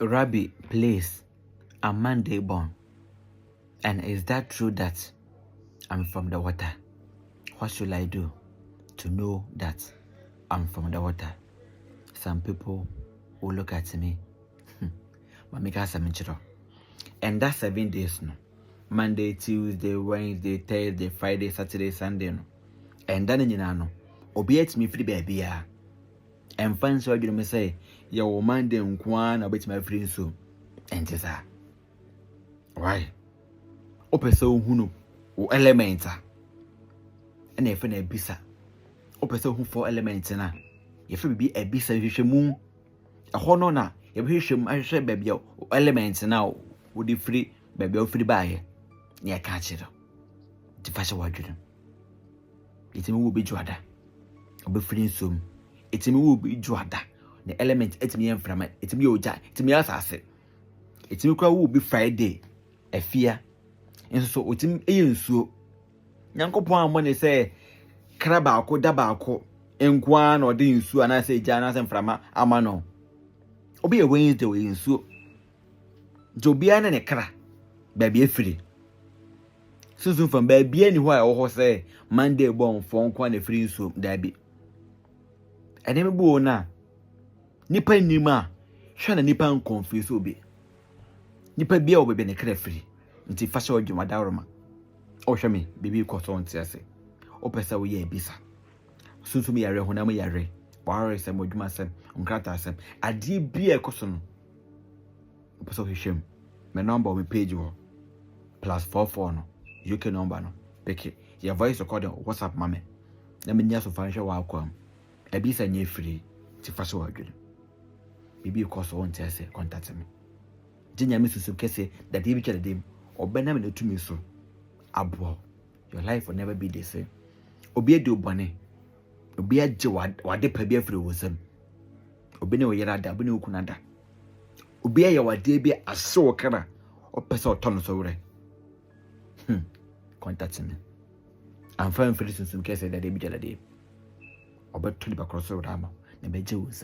Rabbi, please, I'm Monday born. And is that true that I'm from the water? What should I do to know that I'm from the water? Some people will look at me. And that's 7 days. No? Monday, Tuesday, Wednesday, Thursday, Friday, Saturday, Sunday. No? And then you know, obey me free baby. And fans are going to say, your Monday and Kwan, obey my free so. And just why? Open so who no elementa. And if an ebisa. Open so who for elements na. If it be a bisa, you should moon. A honor, if you should I share baby elements now would be free baby free buy. Near catch it. The fashion wardrobe. It will be Joada. I'll be free soon. It will be Joada. The element it's me and from it. It's me oja. It's me as I said. It's me will be Friday. A fear. And so it's me so. Yanko Pon money say Crabako Dabako. Enkwan or the insu and I say Janas and from Amano. Obi a Wednesday in so. Jobian and a cra. Baby free. Susan from baby anywhere or say Monday born for one free soup, Dabby. And then bo na Nipa Nima, Shana Nipa confused will be. Nipa beer will be a credit free until fashion or Jumadarama. Oh, show me, baby, cause on Tiase. Opesa we ye bisa. Soon to me, I read when I'm a yare. Barry sem or Jumasem, on Kratasem. I did be a custom. Opesa Hisham. My number will page you +44 no. UK number no. Pick it. Your voice recording WhatsApp, mammy. Let me just financial welcome. A bisa nye free to fashion or good. Baby, cause on Tiase, contact me. Jinya Mrs. Kesse that he became a dim or Benjamin to me so. Abo, your life will never be the same. Obi do bunny. Obi a jawad or de pebby free was him. Obino Yarada, Bino Kunada. Obi a yawa debia a so cara or peso tonnes over. Contact me. I'm fine for listening to Kesse that they be a day. Or but to the cross road armor, the major was